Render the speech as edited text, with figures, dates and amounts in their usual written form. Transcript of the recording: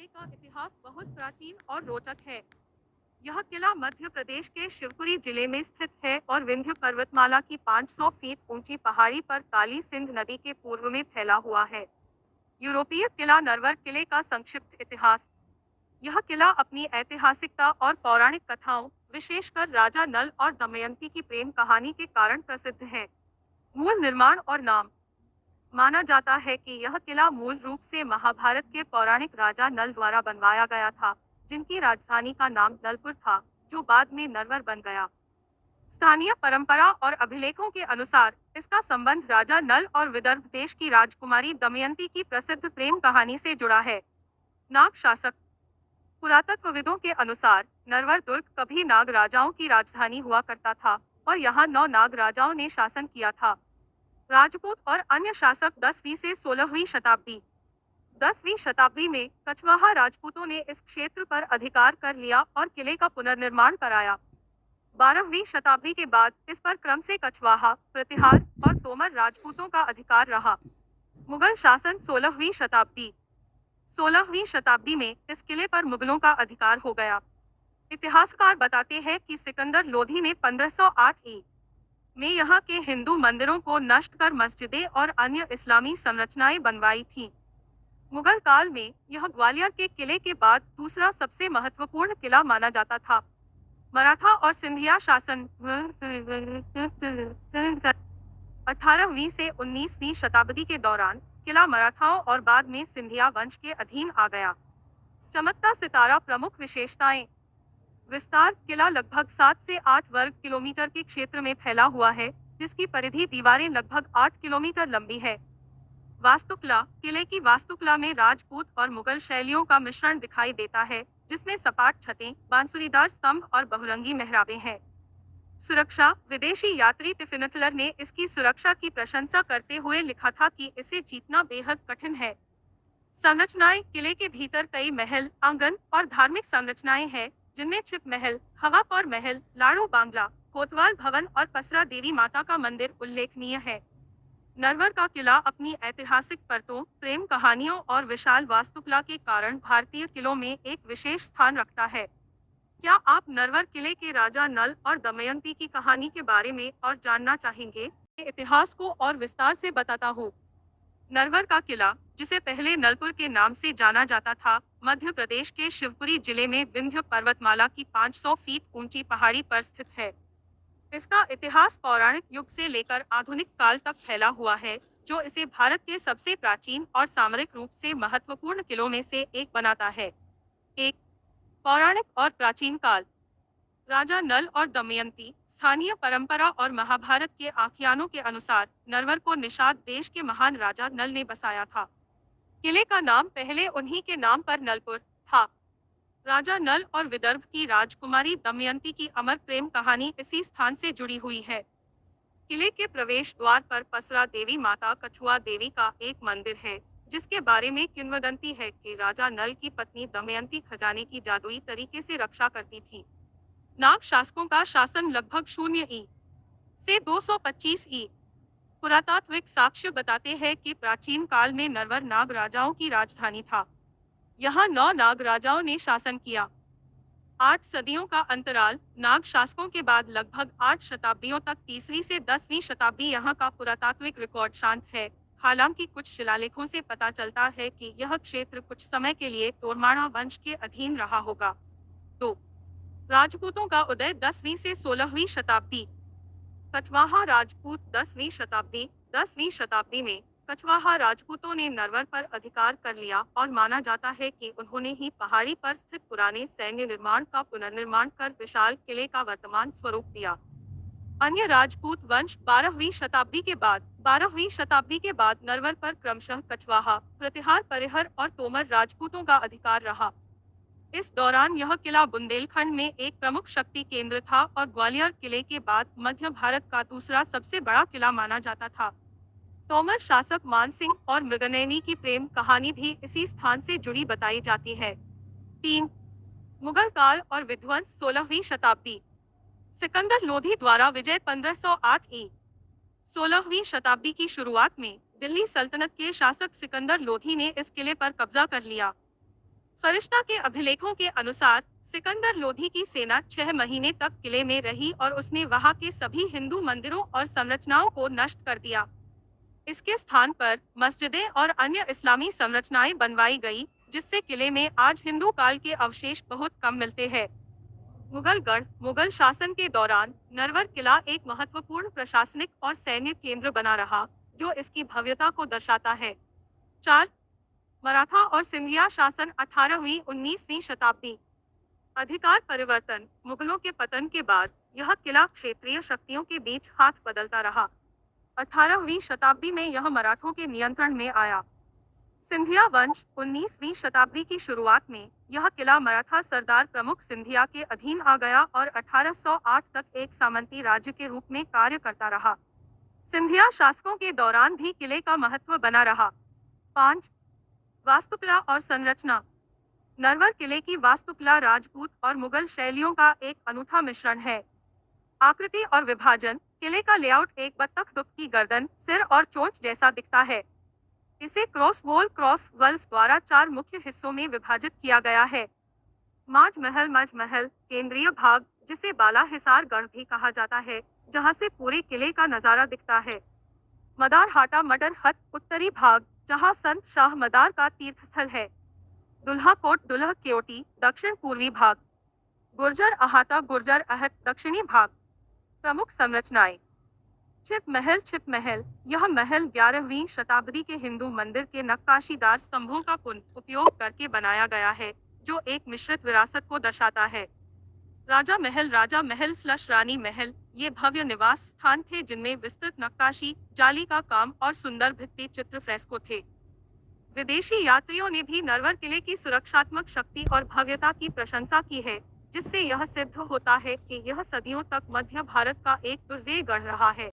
किले का इतिहास बहुत प्राचीन और रोचक है। यह किला मध्य प्रदेश के शिवपुरी जिले में स्थित है और विंध्य पर्वतमाला की 500 फीट ऊंची पहाड़ी पर काली सिंध नदी के पूर्व में फैला हुआ है। यूरोपीय किला नरवर किले का संक्षिप्त इतिहास। यह किला अपनी ऐतिहासिकता और पौराणिक कथाओं, विशेषकर राजा नल और दमयंती की प्रेम कहानी के कारण प्रसिद्ध है। मूल निर्माण और नाम। माना जाता है कि यह किला मूल रूप से महाभारत के पौराणिक राजा नल द्वारा बनवाया गया था, जिनकी राजधानी का नाम नलपुर था, जो बाद में नरवर बन गया। स्थानीय परंपरा और अभिलेखों के अनुसार इसका संबंध राजा नल और विदर्भ देश की राजकुमारी दमयंती की प्रसिद्ध प्रेम कहानी से जुड़ा है। नाग शासक। पुरातत्वविदों के अनुसार नरवर दुर्ग कभी नाग राजाओं की राजधानी हुआ करता था और यहाँ 9 नाग राजाओं ने शासन किया था। राजपूत और अन्य शासक 10वीं से 16वीं शताब्दी। 10वीं शताब्दी में कछवाहा राजपूतों ने इस क्षेत्र पर अधिकार कर लिया और किले का पुनर्निर्माण कराया। 12वीं शताब्दी के बाद इस पर क्रम से कछवाहा, प्रतिहार और तोमर राजपूतों का अधिकार रहा। मुगल शासन 16वीं शताब्दी। 16वीं शताब्दी में इस किले पर मुगलों का अधिकार हो गया। इतिहासकार बताते हैं कि सिकंदर लोधी ने 1508 ई में यहाँ के हिंदू मंदिरों को नष्ट कर मस्जिदें और अन्य इस्लामी संरचनाएं बनवाई थीं। मुगल काल में यह ग्वालियर के किले के बाद दूसरा सबसे महत्वपूर्ण किला माना जाता था। मराठा और सिंधिया शासन। 18वीं से 19वीं शताब्दी के दौरान किला मराठाओं और बाद में सिंधिया वंश के अधीन आ गया। चमकता सितारा। प्रमुख विशेषताएं। विस्तार। किला लगभग 7 से 8 वर्ग किलोमीटर के क्षेत्र में फैला हुआ है, जिसकी परिधि दीवारें लगभग 8 किलोमीटर लंबी है। वास्तुकला। किले की वास्तुकला में राजपूत और मुगल शैलियों का मिश्रण दिखाई देता है, जिसमें सपाट छतें, बांसुरीदार स्तंभ और बहुरंगी मेहराबें हैं। सुरक्षा। विदेशी यात्री टिफिनथलर ने इसकी सुरक्षा की प्रशंसा करते हुए लिखा था कि इसे जीतना बेहद कठिन है। संरचनाएं। किले के भीतर कई महल, आंगन और धार्मिक संरचनाएं हैं, जिनमें छिप महल, हवापौर महल, लाड़ू बांग्ला, कोतवाल भवन और पसरा देवी माता का मंदिर उल्लेखनीय है। नरवर का किला अपनी ऐतिहासिक परतों, प्रेम कहानियों और विशाल वास्तुकला के कारण भारतीय किलों में एक विशेष स्थान रखता है। क्या आप नरवर किले के राजा नल और दमयंती की कहानी के बारे में और जानना चाहेंगे? इतिहास को और विस्तार से बताता हूँ। नरवर का किला, जिसे पहले नलपुर के नाम से जाना जाता था, मध्य प्रदेश के शिवपुरी जिले में विंध्य पर्वतमाला की 500 फीट ऊंची पहाड़ी पर स्थित है। इसका इतिहास पौराणिक युग से लेकर आधुनिक काल तक फैला हुआ है, जो इसे भारत के सबसे प्राचीन और सामरिक रूप से महत्वपूर्ण किलों में से एक बनाता है। 1. पौराणिक और प्राचीन काल। राजा नल और दमयंती। स्थानीय परंपरा और महाभारत के आख्यानों के अनुसार नरवर को निषाद देश के महान राजा नल ने बसाया था। किले का नाम पहले उन्हीं के नाम पर नलपुर था। राजा नल और विदर्भ की राजकुमारी दमयंती की अमर प्रेम कहानी इसी स्थान से जुड़ी हुई है। किले के प्रवेश द्वार पर पसरा देवी माता कछुआ देवी का एक मंदिर है, जिसके बारे में किंवदंती है कि राजा नल की पत्नी दमयंती खजाने की जादुई तरीके से रक्षा करती थी। नाग शासकों का शासन लगभग 0 ई से 225 ई। पुरातात्विक साक्ष्य बताते हैं कि प्राचीन काल में नरवर नाग राजाओं की राजधानी था। यहाँ 9 नाग राजाओं ने शासन किया। 8 सदियों का अंतराल। नाग शासकों के बाद लगभग 8 शताब्दियों तक 3वीं से 10वीं शताब्दी यहाँ का पुरातात्विक रिकॉर्ड शांत है। हालांकि कुछ शिलालेखों से पता चलता है कि यह क्षेत्र कुछ समय के लिए तोरमाणा वंश के अधीन रहा होगा। 2. राजपूतों का उदय। 10वीं से 16वीं शताब्दी। कछवाहा राजपूत। 10वीं शताब्दी। 10वीं शताब्दी में कछवाहा राजपूतों ने नरवर पर अधिकार कर लिया और माना जाता है कि उन्होंने ही पहाड़ी पर स्थित पुराने सैन्य निर्माण का पुनर्निर्माण कर विशाल किले का वर्तमान स्वरूप दिया। अन्य राजपूत वंश 12वीं शताब्दी के बाद नरवर पर क्रमशः कछवाहा, प्रतिहार, परिहर और तोमर राजपूतों का अधिकार रहा। इस दौरान यह किला बुंदेलखंड में एक प्रमुख शक्ति केंद्र था और ग्वालियर किले के बाद मध्य भारत का दूसरा सबसे बड़ा किला माना जाता था। तोमर शासक मानसिंह और मृगनयनी की प्रेम कहानी भी इसी स्थान से जुड़ी बताई जाती है। 3. मुगल काल और विध्वंस। 16वीं शताब्दी। सिकंदर लोधी द्वारा विजय। 1508 ई। 16वीं शताब्दी की शुरुआत में दिल्ली सल्तनत के शासक सिकंदर लोधी ने इस किले पर कब्जा कर लिया। फरिश्ता के अभिलेखों के अनुसार सिकंदर लोधी की सेना 6 महीने तक किले में रही और उसने वहां के सभी हिंदू मंदिरों और संरचनाओं को नष्ट कर दिया। इसके स्थान पर मस्जिदें और अन्य इस्लामी संरचनाएं बनवाई गई, जिससे किले में आज हिंदू काल के अवशेष बहुत कम मिलते हैं। मुगलगढ़ मुगल शासन के दौरान नरवर किला एक महत्वपूर्ण प्रशासनिक और सैन्य केंद्र बना रहा, जो इसकी भव्यता को दर्शाता है। 4. मराठा और सिंधिया शासन 18वीं-19वीं शताब्दी। अधिकार परिवर्तन। मुगलों के पतन के बाद यह किला क्षेत्रीय शक्तियों के बीच हाथ बदलता रहा। 18वीं शताब्दी में यह मराठों के नियंत्रण में आया। सिंधिया वंश 19वीं शताब्दी की शुरुआत में यह किला मराठा सरदार प्रमुख सिंधिया के अधीन आ गया और 1808 तक एक सामंती राज्य के रूप में कार्य करता रहा। सिंधिया शासकों के दौरान भी किले का महत्व बना रहा। 5. वास्तुकला और संरचना। नरवर किले की वास्तुकला राजपूत और मुगल शैलियों का एक अनूठा मिश्रण है। आकृति और विभाजन। किले का लेआउट एक बत्तख दुख की गर्दन, सिर और चोंच जैसा दिखता है। इसे क्रॉस वॉल्स द्वारा 4 मुख्य हिस्सों में विभाजित किया गया है। मज महल केंद्रीय भाग, जिसे बाला हिसार गढ़ भी कहा जाता है, जहां से पूरे किले का नजारा दिखता है। मदार हाटा मडर हट उत्तरी भाग, जहां संत शाह मदार का तीर्थस्थल है। दुल्हा कोट दुल्ह केओटी दक्षिण पूर्वी भाग। गुर्जर अहाता गुर्जर अहत दक्षिणी भाग। प्रमुख संरचनाएं। छिप महल। यह महल 11वीं शताब्दी के हिंदू मंदिर के नक्काशीदार स्तंभों का पुनः उपयोग करके बनाया गया है, जो एक मिश्रित विरासत को दर्शाता है। राजा महल / रानी महल, ये भव्य निवास स्थान थे जिनमें विस्तृत नक्काशी, जाली का काम और सुंदर भित्ति चित्र फ्रेस्को थे। विदेशी यात्रियों ने भी नरवर किले की सुरक्षात्मक शक्ति और भव्यता की प्रशंसा की है, जिससे यह सिद्ध होता है कि यह सदियों तक मध्य भारत का एक दुर्जेय गढ़ रहा है।